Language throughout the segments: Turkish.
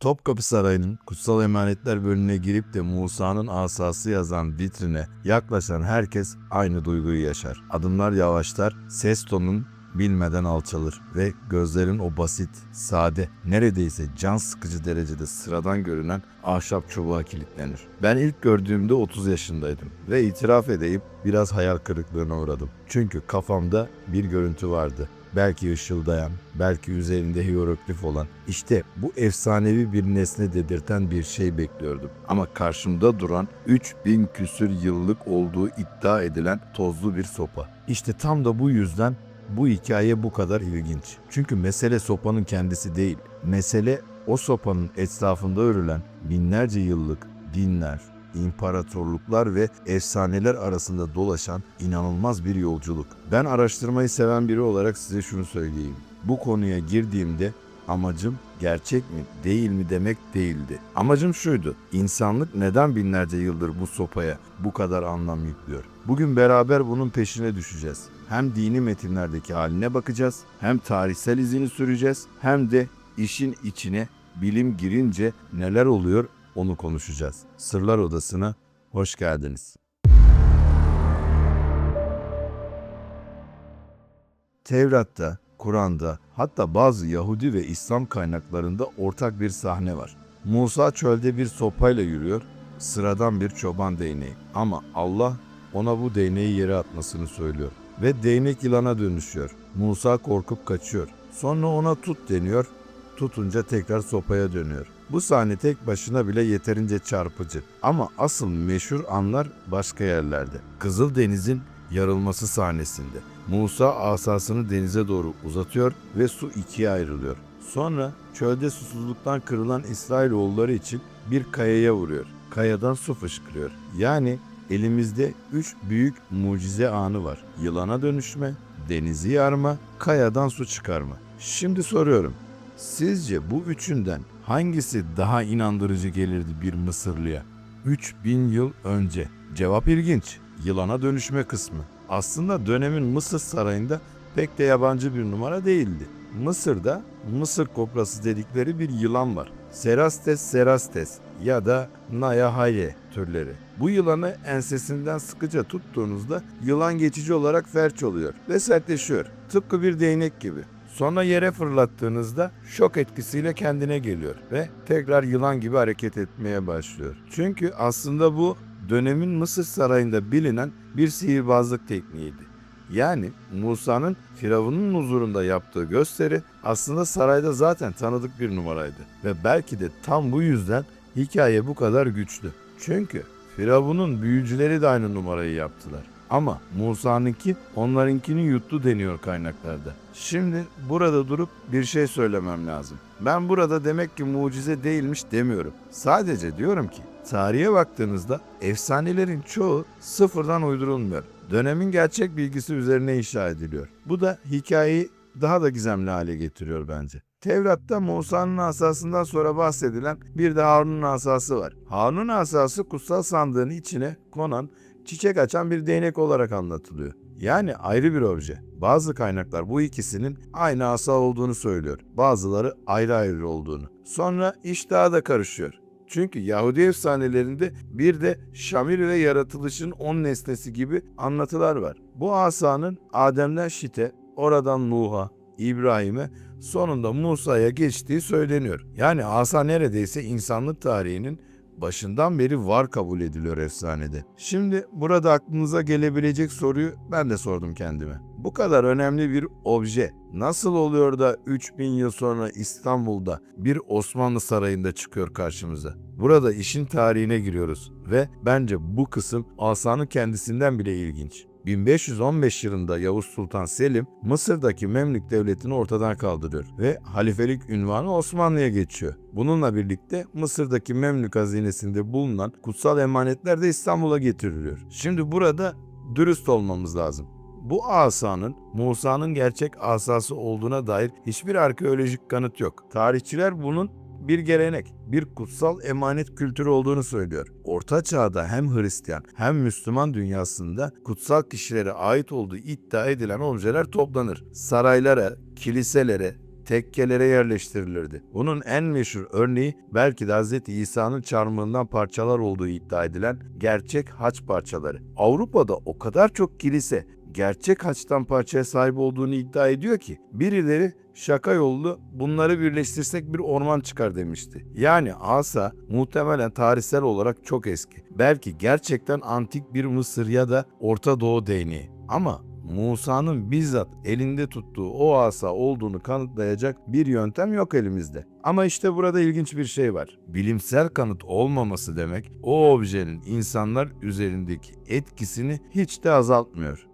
Topkapı Sarayı'nın Kutsal Emanetler bölümüne girip de Musa'nın asası yazan vitrine yaklaşan herkes aynı duyguyu yaşar. Adımlar yavaşlar, ses tonun bilmeden alçalır ve gözlerin o basit, sade, neredeyse can sıkıcı derecede sıradan görünen ahşap çubuğa kilitlenir. Ben ilk gördüğümde 30 yaşındaydım ve itiraf edeyim biraz hayal kırıklığına uğradım. Çünkü kafamda bir görüntü vardı. Belki ışıldayan, belki üzerinde hieroglif olan, işte bu efsanevi bir nesne dedirten bir şey bekliyordum. Ama karşımda duran 3000 küsür yıllık olduğu iddia edilen tozlu bir sopa. İşte tam da bu yüzden bu hikaye bu kadar ilginç. Çünkü mesele sopanın kendisi değil. Mesele o sopanın etrafında örülen binlerce yıllık dinler, imparatorluklar ve efsaneler arasında dolaşan inanılmaz bir yolculuk. Ben araştırmayı seven biri olarak size şunu söyleyeyim. Bu konuya girdiğimde amacım gerçek mi değil mi demek değildi. Amacım şuydu. İnsanlık neden binlerce yıldır bu sopaya bu kadar anlam yüklüyor? Bugün beraber bunun peşine düşeceğiz. Hem dini metinlerdeki haline bakacağız, hem tarihsel izini süreceğiz, hem de işin içine bilim girince neler oluyor onu konuşacağız. Sırlar Odası'na hoş geldiniz. Tevrat'ta, Kur'an'da, hatta bazı Yahudi ve İslam kaynaklarında ortak bir sahne var. Musa çölde bir sopayla yürüyor, sıradan bir çoban değneği. Ama Allah ona bu değneği yere atmasını söylüyor. Ve değnek yılana dönüşüyor. Musa korkup kaçıyor. Sonra ona tut deniyor, tutunca tekrar sopaya dönüyor. Bu sahne tek başına bile yeterince çarpıcı. Ama asıl meşhur anlar başka yerlerde. Kızıldeniz'in yarılması sahnesinde. Musa asasını denize doğru uzatıyor ve su ikiye ayrılıyor. Sonra çölde susuzluktan kırılan İsrailoğulları için bir kayaya vuruyor. Kayadan su fışkırıyor. Yani elimizde 3 büyük mucize anı var. Yılana dönüşme, denizi yarma, kayadan su çıkarma. Şimdi soruyorum. Sizce bu üçünden hangisi daha inandırıcı gelirdi bir Mısırlıya? 3000 yıl önce. Cevap ilginç. Yılana dönüşme kısmı. Aslında dönemin Mısır sarayında pek de yabancı bir numara değildi. Mısır'da Mısır kobrası dedikleri bir yılan var. Cerastes cerastes ya da Naya haye türleri. Bu yılanı ensesinden sıkıca tuttuğunuzda yılan geçici olarak felç oluyor ve sertleşiyor. Tıpkı bir değnek gibi. Sonra yere fırlattığınızda şok etkisiyle kendine geliyor ve tekrar yılan gibi hareket etmeye başlıyor. Çünkü aslında bu dönemin Mısır sarayında bilinen bir sihirbazlık tekniğiydi. Yani Musa'nın Firavun'un huzurunda yaptığı gösteri aslında sarayda zaten tanıdık bir numaraydı. Ve belki de tam bu yüzden hikaye bu kadar güçlü. Çünkü Firavun'un büyücüleri de aynı numarayı yaptılar. Ama Musa'nınki onlarınkini yuttu deniyor kaynaklarda. Şimdi burada durup bir şey söylemem lazım. Ben burada demek ki mucize değilmiş demiyorum. Sadece diyorum ki tarihe baktığınızda efsanelerin çoğu sıfırdan uydurulmuyor. Dönemin gerçek bilgisi üzerine inşa ediliyor. Bu da hikayeyi daha da gizemli hale getiriyor bence. Tevrat'ta Musa'nın asasından sonra bahsedilen bir de Harun'un asası var. Harun'un asası kutsal sandığın içine konan, çiçek açan bir değnek olarak anlatılıyor. Yani ayrı bir obje. Bazı kaynaklar bu ikisinin aynı asa olduğunu söylüyor. Bazıları ayrı ayrı olduğunu. Sonra iş daha da karışıyor. Çünkü Yahudi efsanelerinde bir de Şamir ve yaratılışın 10 nesnesi gibi anlatılar var. Bu asanın Adem'den Şit'e, oradan Nuh'a, İbrahim'e, sonunda Musa'ya geçtiği söyleniyor. Yani asa neredeyse insanlık tarihinin başından beri var kabul ediliyor efsanede. Şimdi burada aklınıza gelebilecek soruyu ben de sordum kendime. Bu kadar önemli bir obje nasıl oluyor da 3000 yıl sonra İstanbul'da bir Osmanlı sarayında çıkıyor karşımıza? Burada işin tarihine giriyoruz ve bence bu kısım asanın kendisinden bile ilginç. 1515 yılında Yavuz Sultan Selim Mısır'daki Memlük Devleti'ni ortadan kaldırıyor ve halifelik unvanı Osmanlı'ya geçiyor. Bununla birlikte Mısır'daki Memlük hazinesinde bulunan kutsal emanetler de İstanbul'a getiriliyor. Şimdi burada dürüst olmamız lazım. Bu asanın Musa'nın gerçek asası olduğuna dair hiçbir arkeolojik kanıt yok. Tarihçiler bunun bir gelenek, bir kutsal emanet kültürü olduğunu söylüyor. Orta Çağ'da hem Hristiyan hem Müslüman dünyasında kutsal kişilere ait olduğu iddia edilen objeler toplanır. Saraylara, kiliselere, tekkelere yerleştirilirdi. Bunun en meşhur örneği belki de Hz. İsa'nın çarmıhından parçalar olduğu iddia edilen gerçek haç parçaları. Avrupa'da o kadar çok kilise gerçek haçtan parçaya sahip olduğunu iddia ediyor ki birileri şaka yollu bunları birleştirsek bir orman çıkar demişti. Yani asa muhtemelen tarihsel olarak çok eski. Belki gerçekten antik bir Mısır ya da Orta Doğu değneği. Ama Musa'nın bizzat elinde tuttuğu o asa olduğunu kanıtlayacak bir yöntem yok elimizde. Ama işte burada ilginç bir şey var. Bilimsel kanıt olmaması demek o objenin insanlar üzerindeki etkisini hiç de azaltmıyor.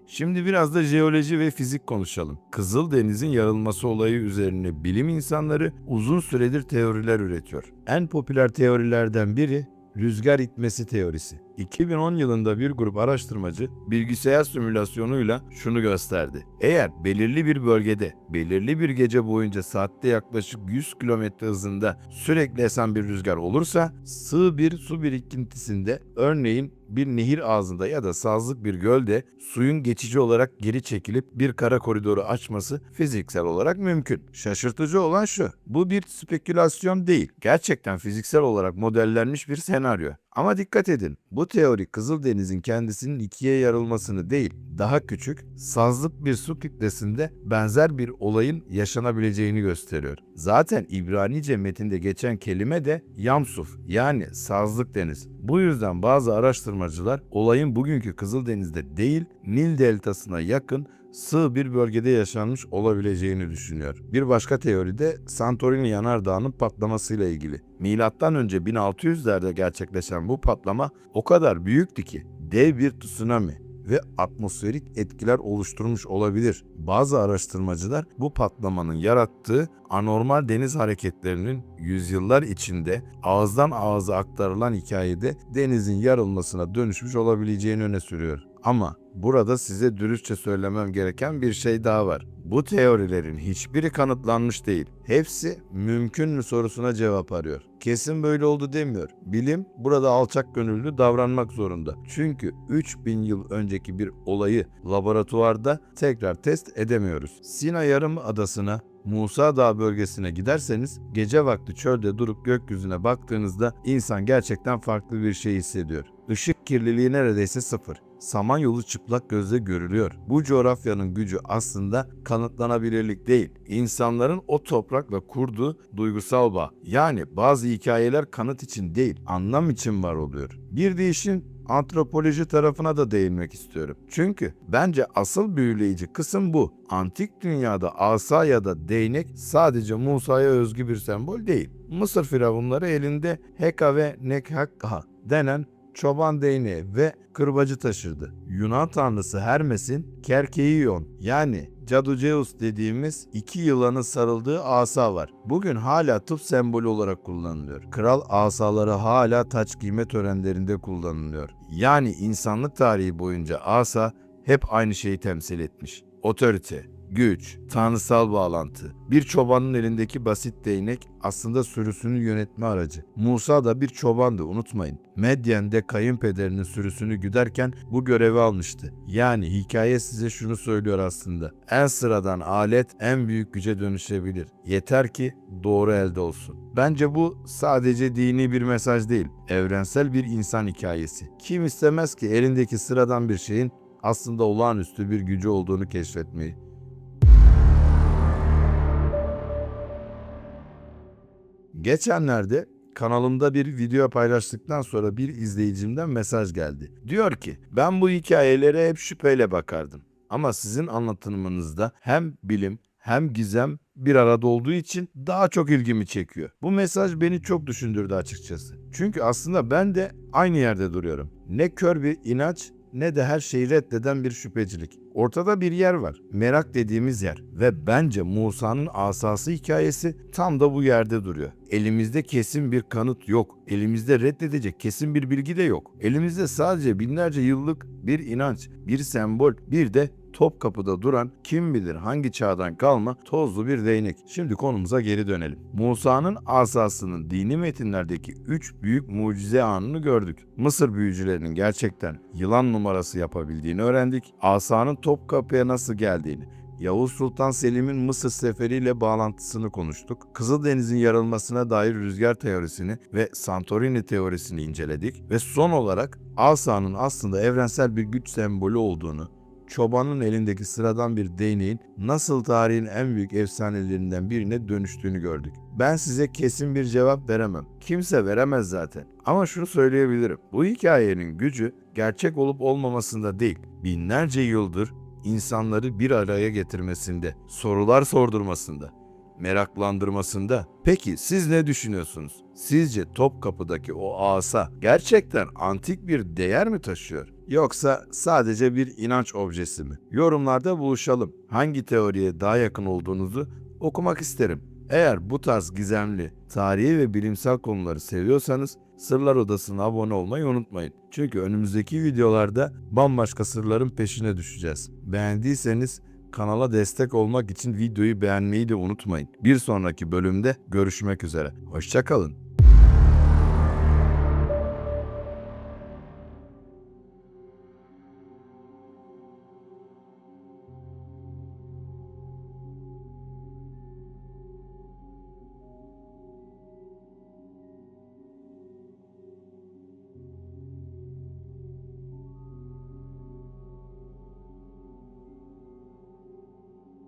Şimdi biraz da jeoloji ve fizik konuşalım. Kızıldeniz'in yarılması olayı üzerine bilim insanları uzun süredir teoriler üretiyor. En popüler teorilerden biri rüzgar itmesi teorisi. 2010 yılında bir grup araştırmacı bilgisayar simülasyonuyla şunu gösterdi. Eğer belirli bir bölgede, belirli bir gece boyunca saatte yaklaşık 100 km hızında sürekli esen bir rüzgar olursa, sığ bir su birikintisinde, örneğin bir nehir ağzında ya da sazlık bir gölde suyun geçici olarak geri çekilip bir kara koridoru açması fiziksel olarak mümkün. Şaşırtıcı olan şu, bu bir spekülasyon değil, gerçekten fiziksel olarak modellenmiş bir senaryo. Ama dikkat edin, bu teori Kızıldeniz'in kendisinin ikiye yarılmasını değil, daha küçük, sazlık bir su kütlesinde benzer bir olayın yaşanabileceğini gösteriyor. Zaten İbranice metinde geçen kelime de Yamsuf, yani sazlık deniz. Bu yüzden bazı araştırmacılar olayın bugünkü Kızıldeniz'de değil, Nil deltasına yakın sığ bir bölgede yaşanmış olabileceğini düşünüyor. Bir başka teori de Santorini yanardağının patlamasıyla ilgili. Milattan önce 1600'lerde gerçekleşen bu patlama o kadar büyüktü ki dev bir tsunami ve atmosferik etkiler oluşturmuş olabilir. Bazı araştırmacılar bu patlamanın yarattığı anormal deniz hareketlerinin yüzyıllar içinde ağızdan ağza aktarılan hikayede denizin yarılmasına dönüşmüş olabileceğini öne sürüyor. Ama burada size dürüstçe söylemem gereken bir şey daha var. Bu teorilerin hiçbiri kanıtlanmış değil. Hepsi mümkün mü sorusuna cevap arıyor. Kesin böyle oldu demiyor. Bilim burada alçak gönüllü davranmak zorunda. Çünkü 3000 yıl önceki bir olayı laboratuvarda tekrar test edemiyoruz. Sina Yarımadası'na, Musa Dağı bölgesine giderseniz gece vakti çölde durup gökyüzüne baktığınızda insan gerçekten farklı bir şey hissediyor. Işık kirliliği neredeyse sıfır. Samanyolu çıplak gözle görülüyor. Bu coğrafyanın gücü aslında kanıtlanabilirlik değil, İnsanların o toprakla kurduğu duygusal bağ. Yani bazı hikayeler kanıt için değil, anlam için var oluyor. Bir de işin antropoloji tarafına da değinmek istiyorum. Çünkü bence asıl büyüleyici kısım bu. Antik dünyada asa ya da değnek sadece Musa'ya özgü bir sembol değil. Mısır firavunları elinde Heka ve Nekhakha denen çoban değneği ve kırbacı taşırdı. Yunan tanrısı Hermes'in Kerkeion, yani Caduceus dediğimiz iki yılanın sarıldığı asa var. Bugün hala tıp sembolü olarak kullanılıyor. Kral asaları hala taç giyme törenlerinde kullanılıyor. Yani insanlık tarihi boyunca asa hep aynı şeyi temsil etmiş. Otorite, güç, tanrısal bağlantı. Bir çobanın elindeki basit değnek aslında sürüsünü yönetme aracı. Musa da bir çobandı, unutmayın. Medyen'de kayınpederinin sürüsünü güderken bu görevi almıştı. Yani hikaye size şunu söylüyor aslında. En sıradan alet en büyük güce dönüşebilir. Yeter ki doğru elde olsun. Bence bu sadece dini bir mesaj değil, evrensel bir insan hikayesi. Kim istemez ki elindeki sıradan bir şeyin aslında olağanüstü bir gücü olduğunu keşfetmeyi. Geçenlerde kanalımda bir video paylaştıktan sonra bir izleyicimden mesaj geldi. Diyor ki, ben bu hikayelere hep şüpheyle bakardım. Ama sizin anlatımınızda hem bilim hem gizem bir arada olduğu için daha çok ilgimi çekiyor. Bu mesaj beni çok düşündürdü açıkçası. Çünkü aslında ben de aynı yerde duruyorum. Ne kör bir inanç ne de her şeyi reddeden bir şüphecilik. Ortada bir yer var. Merak dediğimiz yer. Ve bence Musa'nın asası hikayesi tam da bu yerde duruyor. Elimizde kesin bir kanıt yok. Elimizde reddedecek kesin bir bilgi de yok. Elimizde sadece binlerce yıllık bir inanç, bir sembol, bir de Topkapı'da duran kim bilir hangi çağdan kalma tozlu bir değnek. Şimdi konumuza geri dönelim. Musa'nın asasının dini metinlerdeki 3 büyük mucize anını gördük. Mısır büyücülerinin gerçekten yılan numarası yapabildiğini öğrendik. Asanın Topkapı'ya nasıl geldiğini, Yavuz Sultan Selim'in Mısır seferiyle bağlantısını konuştuk. Kızıldeniz'in yarılmasına dair rüzgar teorisini ve Santorini teorisini inceledik. Ve son olarak asanın aslında evrensel bir güç sembolü olduğunu, çobanın elindeki sıradan bir değneğin nasıl tarihin en büyük efsanelerinden birine dönüştüğünü gördük. Ben size kesin bir cevap veremem. Kimse veremez zaten. Ama şunu söyleyebilirim. Bu hikayenin gücü gerçek olup olmamasında değil, binlerce yıldır insanları bir araya getirmesinde, sorular sordurmasında, meraklandırmasında. Peki siz ne düşünüyorsunuz? Sizce Topkapı'daki o asa gerçekten antik bir değer mi taşıyor? Yoksa sadece bir inanç objesi mi? Yorumlarda buluşalım. Hangi teoriye daha yakın olduğunuzu okumak isterim. Eğer bu tarz gizemli, tarihi ve bilimsel konuları seviyorsanız Sırlar Odası'na abone olmayı unutmayın. Çünkü önümüzdeki videolarda bambaşka sırların peşine düşeceğiz. Beğendiyseniz kanala destek olmak için videoyu beğenmeyi de unutmayın. Bir sonraki bölümde görüşmek üzere. Hoşça kalın.